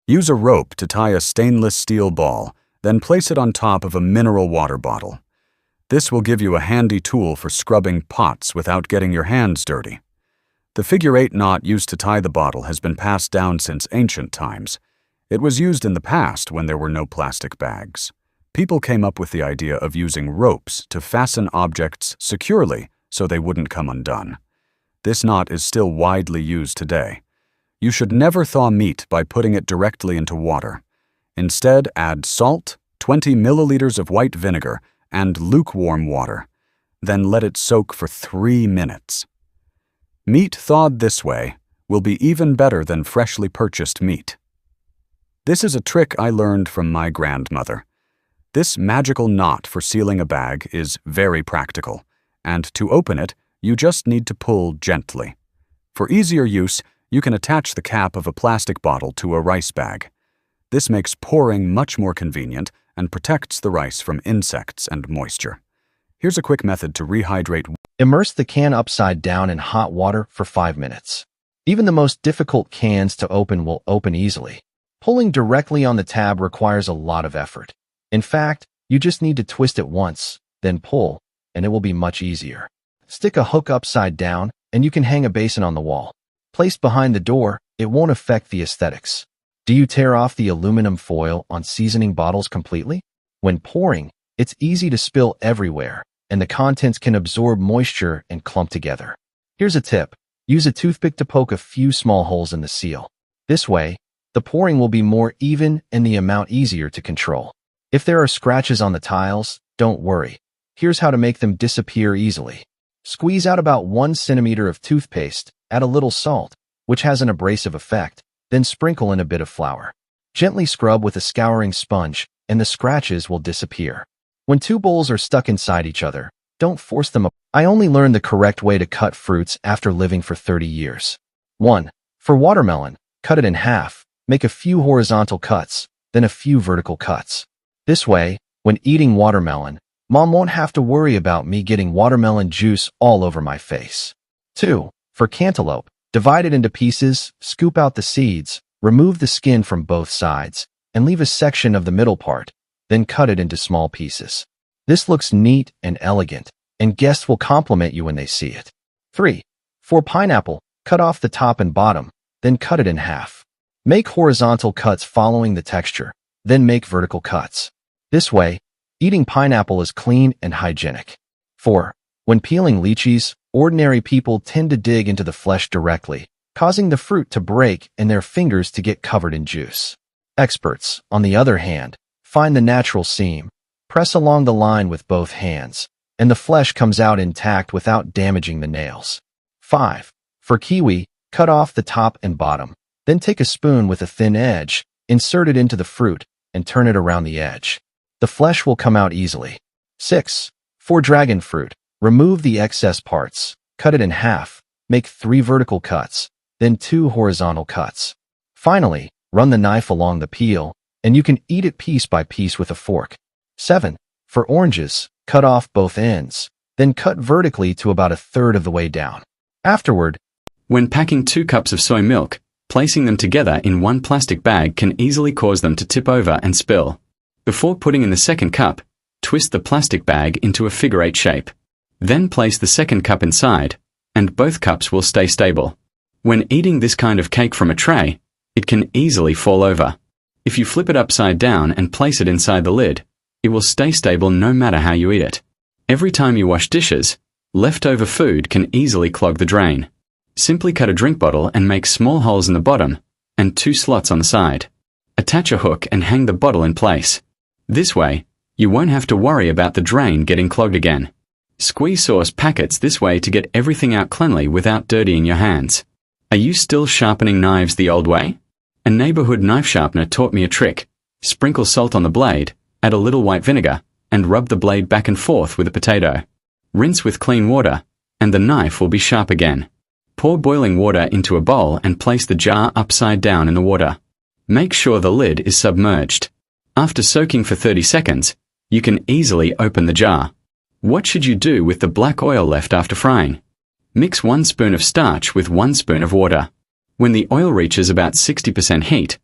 Use a rope to tie a stainless steel ball, then place it on top of a mineral water bottle. This will give you a handy tool for scrubbing pots without getting your hands dirty. The figure-8 knot used to tie the bottle has been passed down since ancient times. It was used in the past when there were no plastic bags. People came up with the idea of using ropes to fasten objects securely so they wouldn't come undone. This knot is still widely used today. You should never thaw meat by putting it directly into water. Instead, add salt, 20 milliliters of white vinegar, and lukewarm water. Then let it soak for 3 minutes. Meat thawed this way will be even better than freshly purchased meat. This is a trick I learned from my grandmother. This magical knot for sealing a bag is very practical, and to open it, you just need to pull gently. For easier use, you can attach the cap of a plastic bottle to a rice bag. This makes pouring much more convenient and protects the rice from insects and moisture. Here's a quick method to rehydrate. Immerse the can upside down in hot water for 5 minutes. Even the most difficult cans to open will open easily. Pulling directly on the tab requires a lot of effort. In fact, you just need to twist it once, then pull, and it will be much easier. Stick a hook upside down, and you can hang a basin on the wall. Placed behind the door, it won't affect the aesthetics. Do you tear off the aluminum foil on seasoning bottles completely? When pouring, it's easy to spill everywhere, and the contents can absorb moisture and clump together. Here's a tip. Use a toothpick to poke a few small holes in the seal. This way, the pouring will be more even and the amount easier to control. If there are scratches on the tiles, don't worry. Here's how to make them disappear easily. Squeeze out about 1 centimeter of toothpaste, add a little salt, which has an abrasive effect, then sprinkle in a bit of flour. Gently scrub with a scouring sponge, and the scratches will disappear. When 2 bowls are stuck inside each other, don't force them up. I only learned the correct way to cut fruits after living for 30 years. 1. For watermelon, cut it in half, make a few horizontal cuts, then a few vertical cuts. This way, when eating watermelon, Mom won't have to worry about me getting watermelon juice all over my face. 2. For cantaloupe, divide it into pieces, scoop out the seeds, remove the skin from both sides, and leave a section of the middle part, then cut it into small pieces. This looks neat and elegant, and guests will compliment you when they see it. 3. For pineapple, cut off the top and bottom, then cut it in half. Make horizontal cuts following the texture, then make vertical cuts. This way, eating pineapple is clean and hygienic. 4. When peeling lychees, ordinary people tend to dig into the flesh directly, causing the fruit to break and their fingers to get covered in juice. Experts, on the other hand, find the natural seam, press along the line with both hands, and the flesh comes out intact without damaging the nails. 5. For kiwi, cut off the top and bottom, then take a spoon with a thin edge, insert it into the fruit, and turn it around the edge. The flesh will come out easily. 6. For dragon fruit, remove the excess parts, cut it in half, make 3 vertical cuts, then 2 horizontal cuts. Finally, run the knife along the peel, and you can eat it piece by piece with a fork. 7. For oranges, cut off both ends, then cut vertically to about 1/3 of the way down. Afterward, when packing 2 cups of soy milk, placing them together in one plastic bag can easily cause them to tip over and spill. Before putting in the second cup, twist the plastic bag into a figure-8 shape. Then place the second cup inside, and both cups will stay stable. When eating this kind of cake from a tray, it can easily fall over. If you flip it upside down and place it inside the lid, it will stay stable no matter how you eat it. Every time you wash dishes, leftover food can easily clog the drain. Simply cut a drink bottle and make small holes in the bottom and 2 slots on the side. Attach a hook and hang the bottle in place. This way, you won't have to worry about the drain getting clogged again. Squeeze sauce packets this way to get everything out cleanly without dirtying your hands. Are you still sharpening knives the old way? A neighborhood knife sharpener taught me a trick. Sprinkle salt on the blade, add a little white vinegar, and rub the blade back and forth with a potato. Rinse with clean water, and the knife will be sharp again. Pour boiling water into a bowl and place the jar upside down in the water. Make sure the lid is submerged. After soaking for 30 seconds, you can easily open the jar. What should you do with the black oil left after frying? Mix 1 spoon of starch with 1 spoon of water. When the oil reaches about 60% heat,